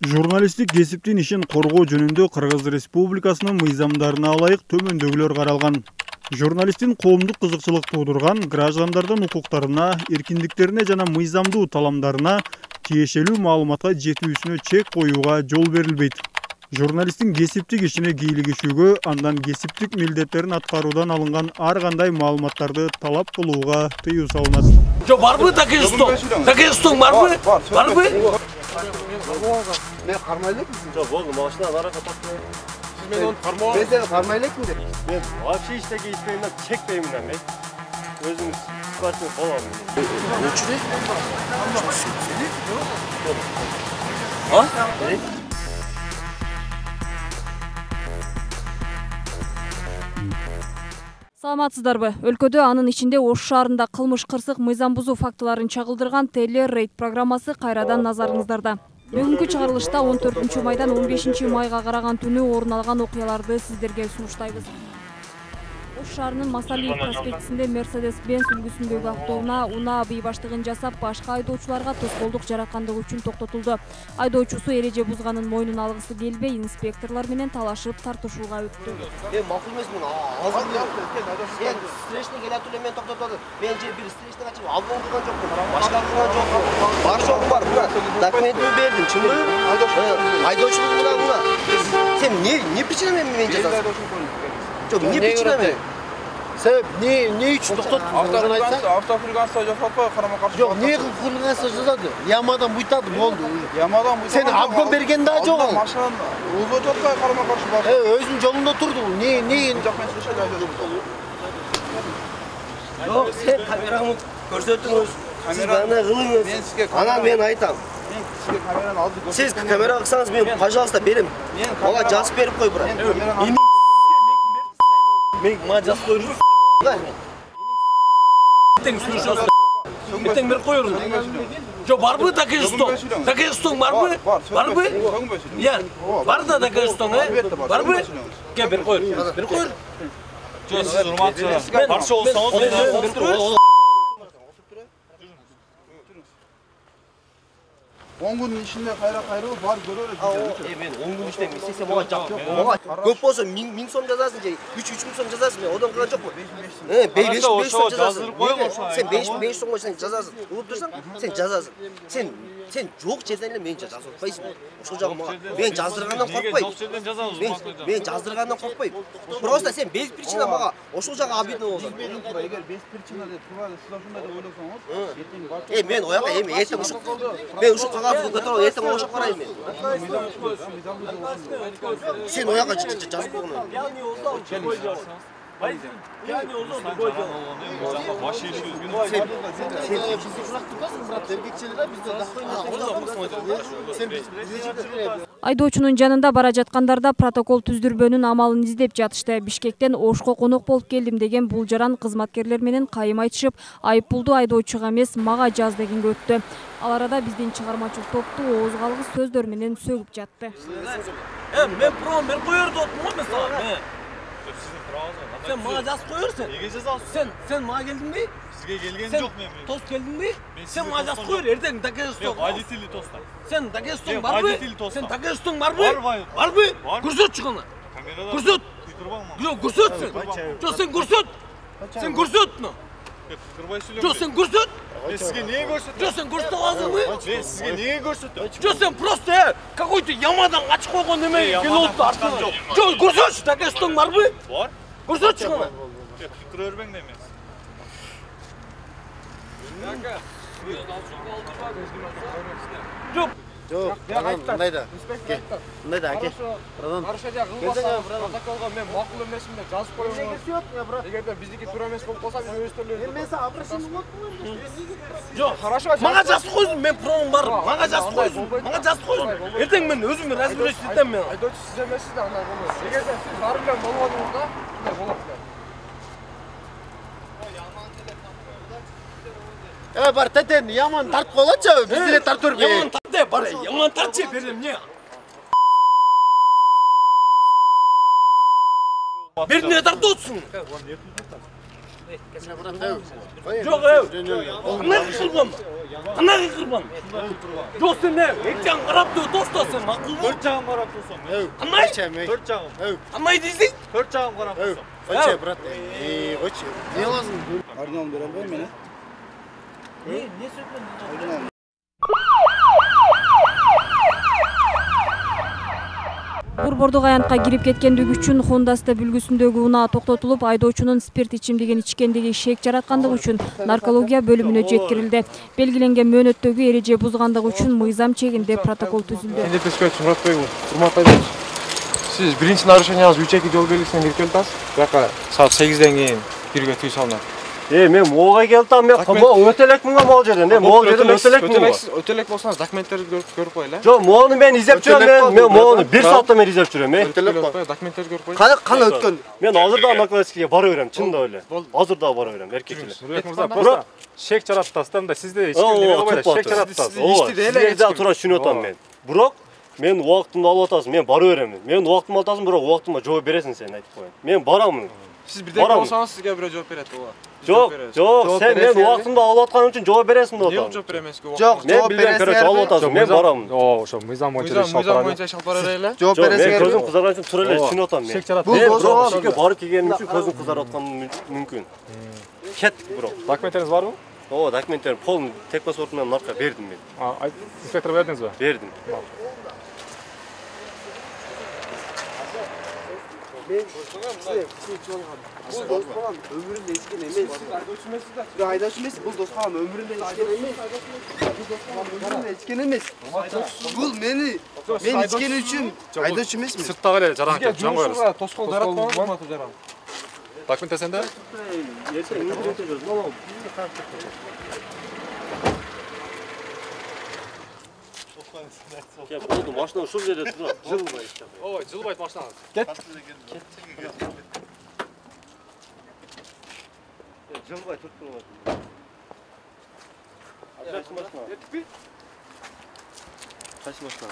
Журналисттик кесиптин ишин коргоо жөнүндө Кыргыз Республикасынын мыйзамдарына ылайык төмөндөгүлөр каралган. Журналисттин коомдук кызыкчылык туудурган граждандардын укуктарына, эркиндиктерине жана мыйзамдуу таламдарына тиешелүү маалыматка жетүүсүнө чек коюуга жол берилбейт. Журналисттин кесиптик ишине кийлигишүүгө, андан кесиптик милдеттерин аткаруудан алынган ар кандай маалыматтарды талап кылууга тыюу салынат. Жо барбы Дагестан барбы? Барбы? Мен кармай элекмин. Жо болду, машина аракка тартпай. Сиз мени onu кармоо. Мен сени кармай элекмин деп. Мен вообще иштеге иштеймин, чекпеймин мен. Өзүңүз ситуация болом. Өчүрө? А? Саламатсыздарбы? Өлкөдө анын ичинде Ош шаарында кылмыш кырсык мыйзам бузуу фактыларын чагылдырган теле-рейд программасы кайрадан назарыңыздарда. Бүгүнкү чыгарылышта 14 майдан 15 майга караган түнү орун алган окуяларды сиздерге сунуштайбыз. Ош шаарынын Масалиев проспектисинде Mercedes-Benz үлгүсүндөгү автоунаа унаа быйбаштыгын жасап, башка айдоочуларга тоскоолдук жараткандыгы үчүн токтотулду. Айдоочусу эреже бузганын мойнун алгысы келбей, инспекторлор менен талашып тартышууга өттү. Макул эмесмин. Сен встречный келет эле мен токтотоду. Мен же бир встречный ачып албон кылган жокмун. Башка кылган жокмун. Бар жок бар. Документimi бердим, чынбы? Айдоочулугуна. Сен не причина мен жазасың? Жок, не причина мен? Себеп не үчүн токтоттуң? Автохулиганство жасап кой, карама-каршы. Жок, не хулиганство жасады? Ямадан буйтады, болду. Ямадан буйтады. Сени обгон берген да жок ал. Машинаны өзү жатпай карама-каршы бар. Өзүнүн жолунда турду. Не Жок, мен слышал айдадым. Жок, сен камерамы көрсөтүңүз. Сиз бана кылыңыз. Анан мен айтам. Мен сизге камераны алды көрсөтөм. Сиз камера кылсаңыз мен, пожалуйста, берем. Мага жазып берип кой, брат. Мен жазып коюрсуз. Ертең берип коюрсуз. Жо барбы Дагестан барбы? Барбы? Я, бар да Дагестан, барбы? Ке берип коюр. Берип коюр. Жо, сиз урматчы барча болсоңуз 10 күнүн ичинде кайра-кайруу бар көрөлү. Мен 10 күн иштейм. Сен мага жап. Мага көп болсо 1000 сом жазасың же 3000 сом жазасың. Мен одан кылган жокмун. 5 сом жазасың. Сен 5 сомго сен жазасың. Улуп турсаң, сен жазасың. Сен жок жерден эле мен жазып атпайсың. Ошол жагы мага. Мен жаздыргандан коркпойм. Мен жаздыргандан коркпойм. Просто сен без причина мага ошол жагы обидно болду. Эгер без причина деп турбайды, сиз ошондой деп ойлосоңуз, эртең бар. Мен ояка эртең ушул. Мен ушул кагазды көтөрүп эртең ошо карайм мен. Сен ояка жазып койгон. Айдоочунун жанында бара жаткандарда протокол түздүрбөнүн амалын издеп жатышты. Бишкектен Ошко конок болуп келдим деген бул жаран кызматкерлер менен кайым айтышып, айып пулду айдоочуга эмес мага жаз дегенге өттү. Ал арада биздин чыгармачыл топту ооз калгыс сөздөр менен сөгүп жатты. Мен пром берип коюрдум мен сага. Sen bana жазып koyuyorsun. Sen bana geldin mi? Sizge gelgen yok mu? Tost geldin mi? Sen bana жазып koyur. Erden Dagestan. Yok, adetli tostlar. Sen Dagestan var mı? Sen Dagestan var mı? Var mı? Kursut çıkana. Kursut. Yok kursut sen. Yok sen kursut. Sen kursut mu? Yok sen kursut. Sizge niye görsüttün? Yok sen kursut lazım mı? Sizge niye görsüttün? Yok sen просто какой-то ямадан açık koygun demeyi. Yok kursut. Dagestan var mı? Var. Kursut çıkana. Kırırben demez. Yok. Жок, мындай да. Мындай да, аке. Карышада кылбаса протоколго мен макул эмесмин деп жазып коюңуз. Эгерде биздики туура эмес болуп калса биз өз төлөбүз. Мен сага обращение кылыптырмын. Жок, Хорошо. мага жазып койсун, мен промум бар. Мага жазып койсун. Эртең мен өзүм разбираюсь этем мен. Айдоочу сиз эмессиз да андай болбойт. Эгерде сиз баары менен болбодуңуз да, мындай болот да. Бар тетен, яман тартып коелочу, биз деле тартып бербей. Яман тарт, бар, яман тартчы берем не? Бердине тартып отсуң. Yok Anaki kırban mı? Anaki kırban mı? Yok sen ne? Ekcan karap diyor dostasın. Makul mu? 4 çağım karap olsam. Anay? 4 çağım. Anay değilsin. 4 çağım karap olsam. Koçe brat. Koçe. Ne lazım? Ardından beraber mi ne? Ne söylüyorsun? Борбордук аянтка кирип кеткендиги үчүн Honda City бүлгүсүндөгү унаа токтотулуп, айдоочунун спирт ичимдигин ичкендиги шек жараткандыгы үчүн наркология бөлүмүнө жеткирилди. Белгиленген мөөнөттөгү эреже бузгандыгы үчүн мыйзам чегинде протокол түзүлдү. Siz birinci narушениеңиз 3-2 жол белгисине кирип келатсыз. Бияка саат 8ден кийин кирүүгө тыюу салынат. Мен моога келдим, мен өтөлекмүн могул жерден. Могул жерден өтөлекмүн. Өтөлек болсоңуз документтерди көрүп койгула. Жок, могуну мен изеп жүрөм. Мен могуну 1 саатта мен изеп жүрөм. Документтерди көрүп койгула. Кана өткөн? Мен азырда наркологическийге бара берем, чында эле. Азырда бара берем, эркекчилик. Сүрөт мырза, просто шек жараттасыз да, сизде эч ким неме кылбайт, шек жараттасыз. Сизге да туура түшүнүп атам мен. Бирок мен убактымды алып атасың, мен бара берем. Мен убактымды атасың, бирок убактыма жооп бересиң сен, айтып коеюн. Мен барамын. Siz birden olsanız sizge bire cevap veret ola. Жок, сен мен убактымды алып аткан үчүн жооп бересиң деп атам. Не жооп беремеске? Жок, Мен билген көрөчү алып атасың, мен барамын. Ошо мыйзам боюнча шалп бара эле. Жооп Мен бересиңер. көзүм кызарган үчүн тура эле түшүнүп атам мен. Шек жарат. Мен бирок ишке барып келгеним үчүн көзүм кызарып атканы мүмкүн. Кеттик бирок. Документтериңиз барбы? Ооба, документтерим полный тек паспорту менен наркка бердим мен. Инспектор бердиңизби? Бердим. Бул дос балам өмүрүндө ичкен эмес. Бул айдоочу эмес, бул дос балам өмүрүндө ичкен эмес. Бул дос балам өмүрүндө ичкен эмес. Бул мен ичкен үчүн айдоочу эмесмин. Сырттагы эле жаран кетип жан коерсуз. Тоскол жараткан жаран. Документ сенде? Кеп, болду, машина ушул жерде турат. Жылбай иштеп. Ой, жылбайт машинаңыз. Кет. Жылбай туруп турат. Кеттикпи? Кайсы машина?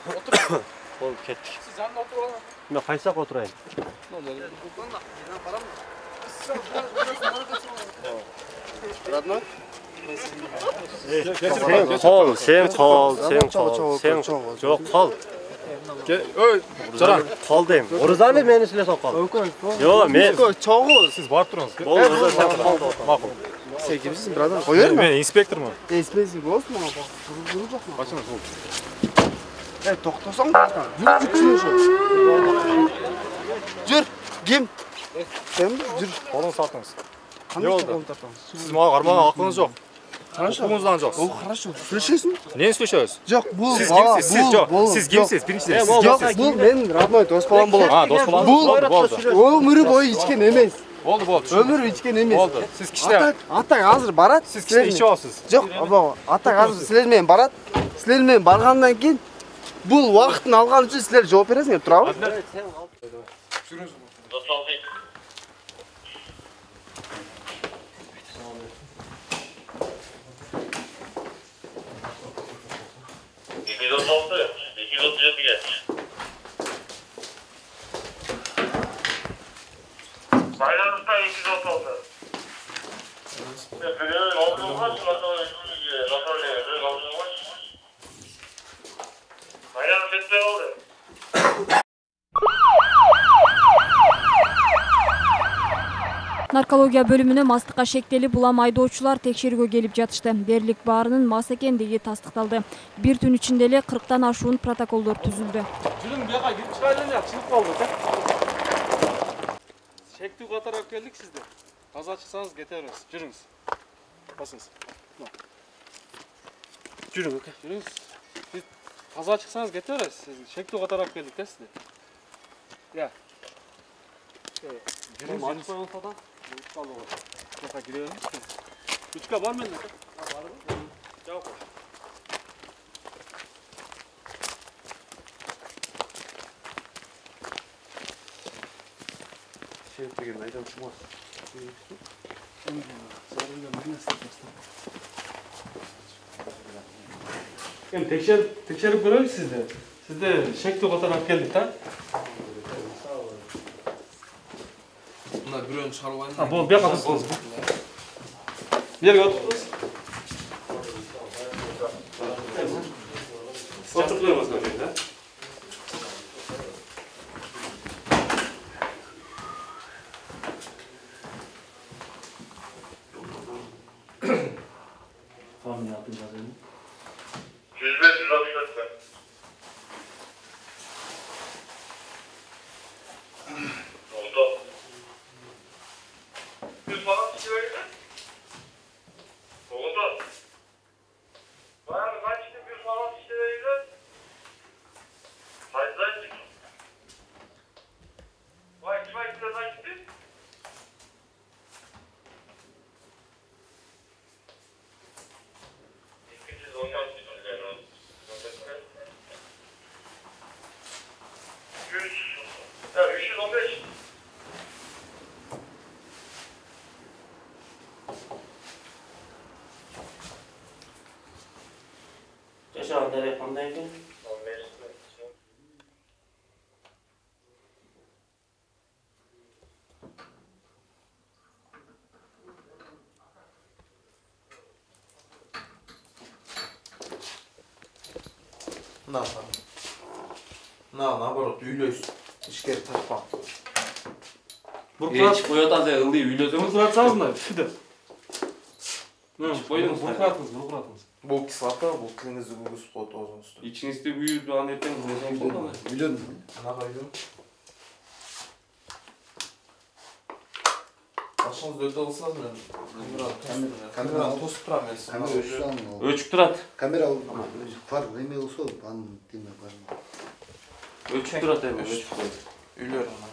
Отур. Болду, кеттик. Сиз жанында отуруп алыңыз. Мен кайсы жакка отурайын? Родной? Сен кал. Жок, кал. Ой, жаран. Кал дейм. Орузаны мени силесип кал. Жок, мен Чоңу. Сиз барып туруңуз. болду, оруза сен кал. Макул. Сен кимсиң, братан? Коёрмун? Мен инспектормун. Эспесиң болсун, мага бак. Туруп жакмы? Башыңыз бул. Токтосоң, братан. Жүр, ким? Сен жүр. Колуңузду тартыңыз. Кандай болду? колун тартамыз? Сиз мага кармаган акылыңыз жок. Хорошо. Укуңуздан жок. О, хорошо. Сүйлөшөсүң? Эмнени сүйлөшөбүз? Жок, бул Сиз кимсиз? Сиз жок. Сиз кимсиз? Биринчиден сиз Жок, кимсиз? бул мен родной дос балам болот. Дос балаңыз Бул болду. өмүрү бою ичкен эмес. Болду. Өмүрү ичкен эмес. Болду. Сиз кичине Атаң азыр барат. сиз кичине ичип алыпсыз. Жок, атаң азыр силер менен барат. Силер менен баргандан кийин бул убактын алган үчүн силер жооп бересиңер, турабы? Bayramda 236. Bugün olduğu kaç Bayram sesleri oldu. Наркология бөлүмүнө мастыкка шектелип улам айдоочулар текшерүүгө келип жатышты. Дээрлик баарынын мас экендиги тастыкталды. Бир түн ичинде эле 40тан ашуун протоколдор түзүлдү. Жүрүң бияка кирип чыгайлы эле, чыгып калдык. Шектүү катар алып келдик сизди. Таза чыксаңыз кете беребиз. Жүрүңүз. Басыңыз. Жүрүң, жүрүңүз. Сиз таза чыксаңыз кете беребиз. Сиз шектүү катар алып келдик да сизди. Я. Жүрүңүз. Бияка кире бериңиз. Күчкө бар менде. Барбы? Жок. Деген айдоочу бар. Эми текшерип көрөлүк сизди. Сизди шектүү катар алып келдик да. Мына Бирөөнү чыгарып алайын. Болду, бияка отурсуңуз. Жерге отурсуңуз. Отуруп бериңиз да. Фамилия атын жазайын. 105-164. Oldu. Bir falan çıkıyor. Oldu. Var kaç bir falan çıkıyor. Haydi. Vay de kaçtı. İkinci zondan çıkıyor. 315. Жашагандары кандай экен? Наоборот, үйлөйсүн. Ишкери тартпа. Буркат Коётан ылдый үйлөсөңүз. буркат салыңыздар. Шүдө. Буркатыңыз. Бул кислота, бул тилиңизди күйгүзүп коет оозуңузду. İçinizde büyür bir an erken bulacağım oldu mu? Үйлөндүм. Анага үйлөн. Башыңызды өтө кылсаңыз мен камераны тосуп турам мен сизди. Ölçük durat. Kamera var, emeği olsa ben deme var. Ölçük durat evi. Үйлөр ана.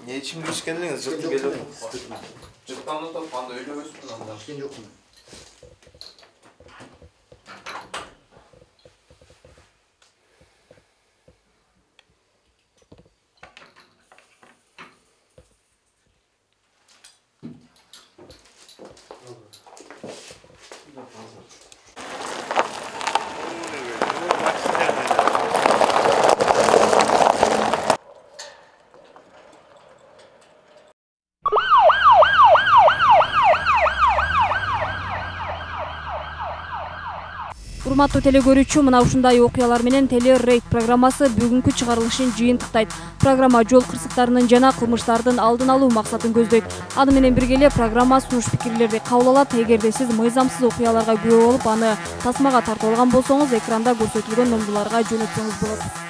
Не ичимдик ичкендиңиz жыктып келип. Жыктан отуп анда үйлөбөсүн анда. Sen yok mu? Урматтуу телегөрүүчү, мына ушундай окуялар менен Теле Рейд программасы бүгүнкү чыгарылышын жыйынтыктайт. Программа жол кырсыктарынын жана кылмыштардын алдын алуу максатын көздөйт. Аны менен бирге эле программа сунуш пикирлерди кабыл алат. Эгерде сиз мыйзамсыз окуяларга күбө болуп, аны тасмага тартып алган болсоңуз, экранда көрсөтүлгөн номдуларга жөнөтсөңүз болот.